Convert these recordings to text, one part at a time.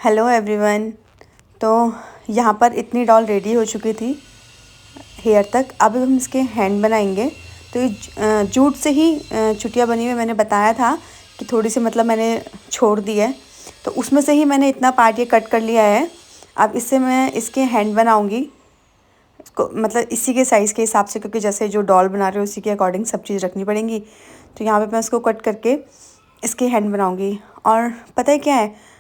Hello everyone. तो यहाँ पर इतनी डॉल रेडी हो चुकी थी हेयर तक। अब हम इसके हैंड बनाएंगे। तो ये जूट से ही चुटिया बनी हुई, मैंने बताया था कि थोड़ी सी मतलब मैंने छोड़ दी है, तो उसमें से ही मैंने इतना पार्ट ये कट कर लिया है। अब इससे मैं इसके हैंड बनाऊंगी, इसको मतलब इसी के साइज़ के हिसाब से, क्योंकि जैसे जो डॉल बना रहे हो उसी के अकॉर्डिंग सब चीज़ रखनी पड़ेंगी। तो यहाँ पे मैं इसको कट करके इसके हैंड बनाऊंगी। और पता है क्या है,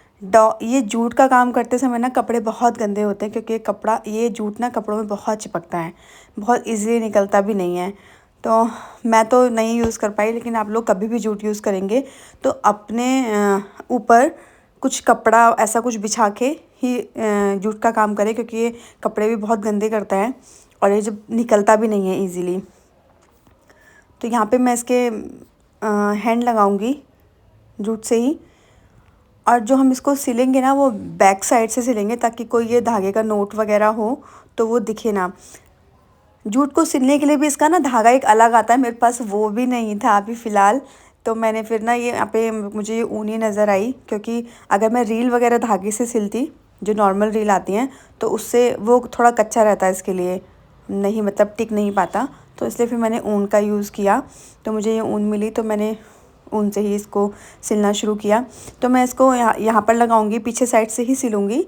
ये जूट का काम करते समय ना कपड़े बहुत गंदे होते हैं, क्योंकि ये जूट ना कपड़ों में बहुत चिपकता है, बहुत इजीली निकलता भी नहीं है। तो मैं तो नहीं यूज़ कर पाई, लेकिन आप लोग कभी भी जूट यूज़ करेंगे तो अपने ऊपर कुछ कपड़ा ऐसा कुछ बिछा के ही जूट का काम करें, क्योंकि ये कपड़े भी बहुत गंदे करता है और ये जब निकलता भी नहीं है ईज़िली। तो यहाँ पे मैं इसके हैंड लगाऊंगी जूट से ही। और जो हम इसको सिलेंगे ना वो बैक साइड से सिलेंगे, ताकि कोई ये धागे का नोट वगैरह हो तो वो दिखे ना। जूट को सिलने के लिए भी इसका ना धागा एक अलग आता है, मेरे पास वो भी नहीं था अभी फ़िलहाल। तो मैंने फिर ना ये यहाँ पे मुझे ये ऊनी नज़र आई, क्योंकि अगर मैं रील वगैरह धागे से सिलती, जो नॉर्मल रील आती हैं, तो उससे वो थोड़ा कच्चा रहता है, इसके लिए नहीं मतलब टिक नहीं पाता। तो इसलिए फिर मैंने ऊन का यूज़ किया। तो मुझे ये ऊन मिली तो मैंने ऊन से ही इसको सिलना शुरू किया। तो मैं इसको यहाँ पर लगाऊंगी, पीछे साइड से ही सिलूँगी।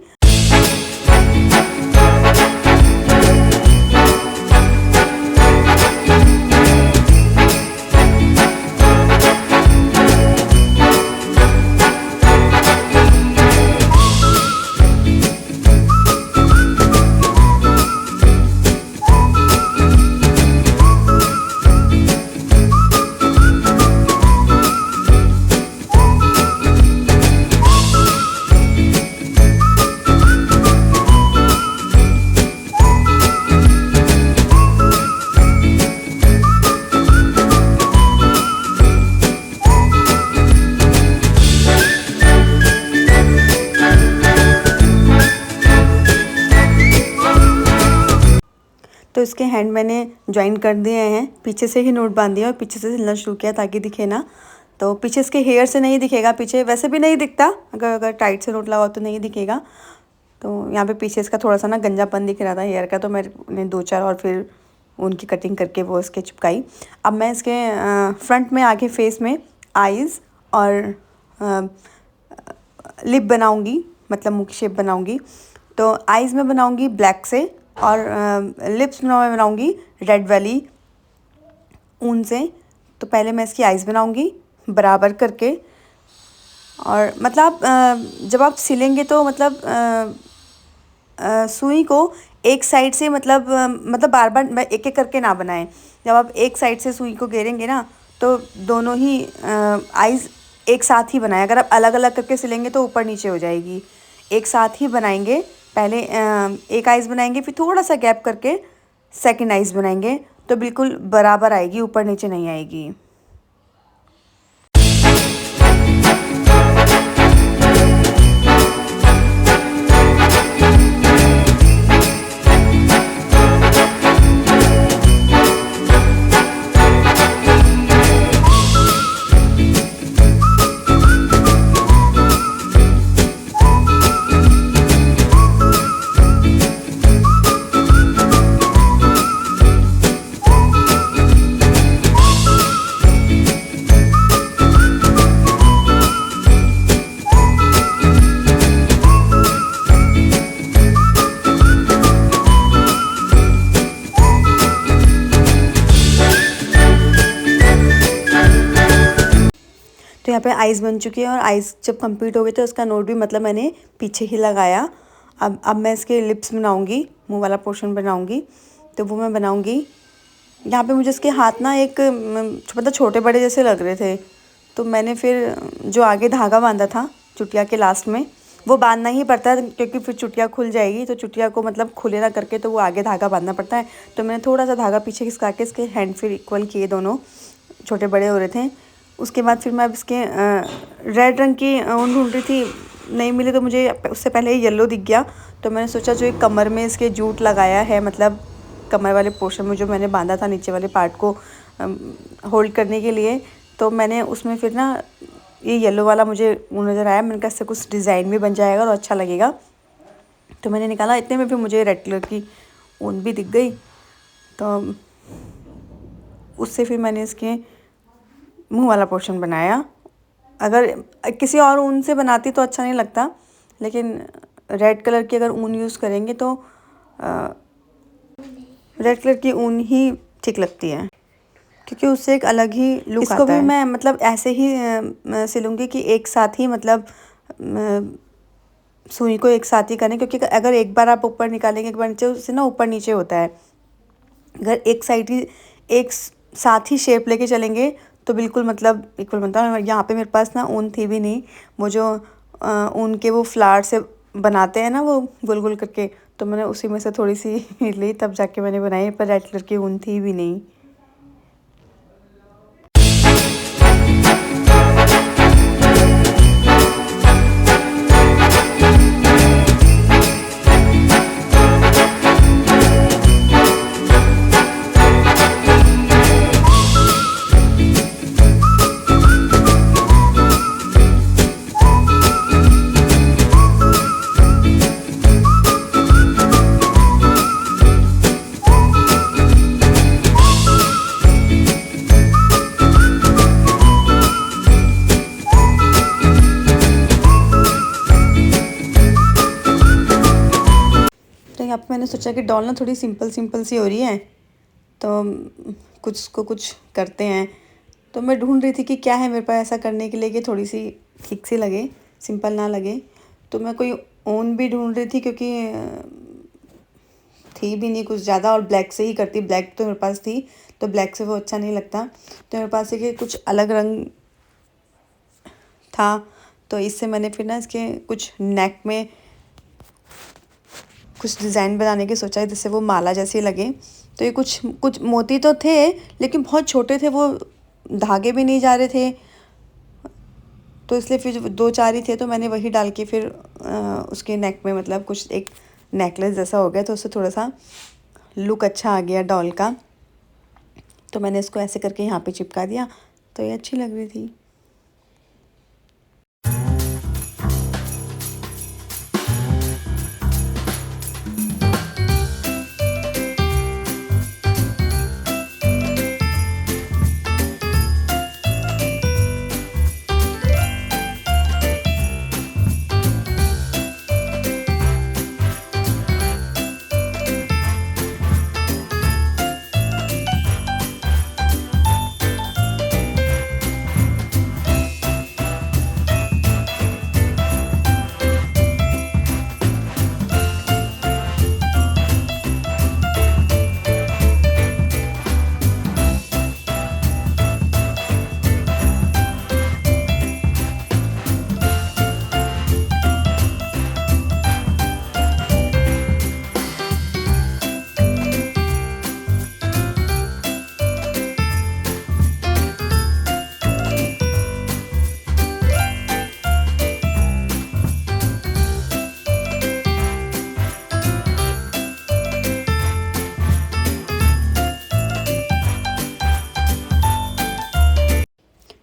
तो इसके हैंड मैंने ज्वाइन कर दिए हैं, पीछे से ही नोट बांध दिया और पीछे से सिलना शुरू किया ताकि दिखे ना। तो पीछे इसके हेयर से नहीं दिखेगा, पीछे वैसे भी नहीं दिखता, अगर टाइट से नोट लगाओ तो नहीं दिखेगा। तो यहाँ पे पीछे इसका थोड़ा सा ना गंजापन दिख रहा था हेयर का, तो मैंने 2-4 और फिर उनकी कटिंग करके वो इसके चिपकाई। अब मैं इसके फ्रंट में आगे फेस में आईज़ और लिप बनाऊँगी, मतलब मुख शेप बनाऊँगी। तो आईज़ में बनाऊँगी ब्लैक से, और लिप्स में बनाऊँगी रेड वाली ऊन से। तो पहले मैं इसकी आइज़ बनाऊँगी बराबर करके। और मतलब जब आप सिलेंगे तो मतलब सुई को एक साइड से मतलब बार बार एक एक करके ना बनाएं। जब आप एक साइड से सुई को घेरेंगे ना, तो दोनों ही आइज़ एक साथ ही बनाएं। अगर आप अलग अलग करके सिलेंगे तो ऊपर नीचे हो जाएगी। एक साथ ही बनाएंगे, पहले एक आइज़ बनाएंगे, फिर थोड़ा सा गैप करके सेकंड आइज़ बनाएंगे, तो बिल्कुल बराबर आएगी, ऊपर नीचे नहीं आएगी। तो यहाँ पे आइज़ बन चुकी है, और आइज़ जब कंप्लीट हो गई तो उसका नोट भी मतलब मैंने पीछे ही लगाया। अब मैं इसके लिप्स बनाऊँगी, मुंह वाला पोर्शन बनाऊँगी। तो वो मैं बनाऊँगी। यहाँ पे मुझे इसके हाथ ना एक मतलब छोटे बड़े जैसे लग रहे थे, तो मैंने फिर जो आगे धागा बांधा था चुटिया के लास्ट में, वो बांधना ही पड़ता है, क्योंकि फिर चुटिया खुल जाएगी। तो चुटिया को मतलब खुले ना करके तो वो आगे धागा बांधना पड़ता है। तो मैंने थोड़ा सा धागा पीछे खिसका के इसके हैंड फिर इक्वल किए, दोनों छोटे बड़े हो रहे थे। उसके बाद फिर मैं अब इसके रेड रंग की ऊन ढूंढ रही थी, नहीं मिली, तो मुझे उससे पहले ही येलो दिख गया। तो मैंने सोचा जो एक कमर में इसके जूट लगाया है, मतलब कमर वाले पोर्शन में जो मैंने बांधा था नीचे वाले पार्ट को होल्ड करने के लिए, तो मैंने उसमें फिर ना ये येलो वाला मुझे नज़र आया, मैंने कहा इससे कुछ डिज़ाइन भी बन जाएगा और अच्छा लगेगा। तो मैंने निकाला, इतने में फिर मुझे रेड कलर की ऊन भी दिख गई, तो उससे फिर मैंने इसके मुंह वाला पोर्शन बनाया। अगर किसी और ऊन से बनाती तो अच्छा नहीं लगता, लेकिन रेड कलर की अगर ऊन यूज़ करेंगे तो रेड कलर की ऊन ही ठीक लगती है, क्योंकि उससे एक अलग ही लुक आता है। इसको भी मैं मतलब ऐसे ही सिलूँगी कि एक साथ ही, मतलब सुई को एक साथ ही करें, क्योंकि अगर एक बार आप ऊपर निकालेंगे एक बार नीचे, उससे ना ऊपर नीचे होता है। अगर एक साइड ही एक साथ ही शेप लेके चलेंगे तो बिल्कुल मतलब इक्वल बनता है। यहाँ पे मेरे पास ना ऊन थी भी नहीं, वो जो ऊन के वो फ्लावर से बनाते हैं ना वो गोल गोल करके, तो मैंने उसी में से थोड़ी सी ली, तब जाके मैंने बनाई, पर रेड कलर की ऊन थी भी नहीं। यहाँ पे मैंने सोचा कि डॉल ना थोड़ी सिंपल सिंपल सी हो रही है, तो कुछ करते हैं। तो मैं ढूंढ रही थी कि क्या है मेरे पास ऐसा करने के लिए कि थोड़ी सी ठीक सी लगे, सिंपल ना लगे। तो मैं कोई ऊन भी ढूंढ रही थी, क्योंकि थी भी नहीं कुछ ज़्यादा, और ब्लैक से ही करती, ब्लैक तो मेरे पास थी, तो ब्लैक से वो अच्छा नहीं लगता। तो मेरे पास एक कुछ अलग रंग था, तो इससे मैंने फिर ना इसके कुछ नेक में कुछ डिज़ाइन बनाने की सोचा है, जिससे वो माला जैसी लगे। तो ये कुछ मोती तो थे, लेकिन बहुत छोटे थे, वो धागे भी नहीं जा रहे थे, तो इसलिए फिर 2-4 ही थे, तो मैंने वही डाल के फिर उसके नेक में मतलब कुछ एक नेकलेस जैसा हो गया, तो उससे थोड़ा सा लुक अच्छा आ गया डॉल का। तो मैंने इसको ऐसे करके यहाँ पे चिपका दिया, तो ये अच्छी लग रही थी।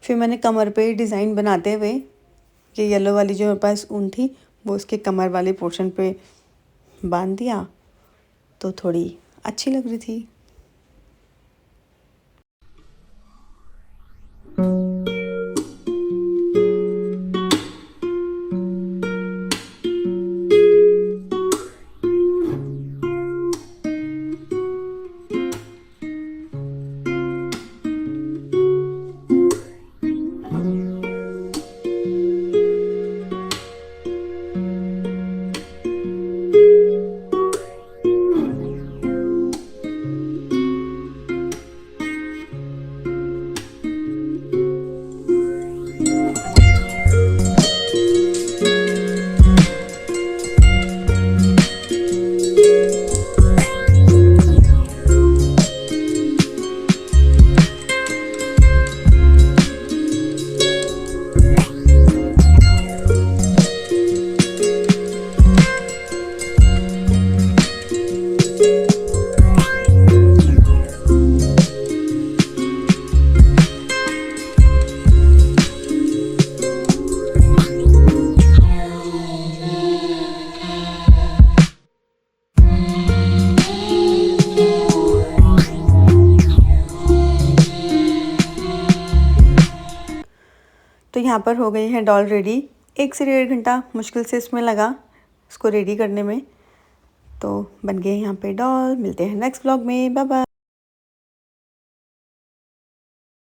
फिर मैंने कमर पे ही डिज़ाइन बनाते हुए, ये येलो वाली जो मेरे पास ऊन थी वो उसके कमर वाले पोर्शन पे बांध दिया, तो थोड़ी अच्छी लग रही थी। तो यहाँ पर हो गई है डॉल रेडी। 1 से 1.5 घंटा मुश्किल से इसमें लगा इसको रेडी करने में। तो बन गए यहाँ पे डॉल। मिलते हैं नेक्स्ट व्लॉग में। Bye bye.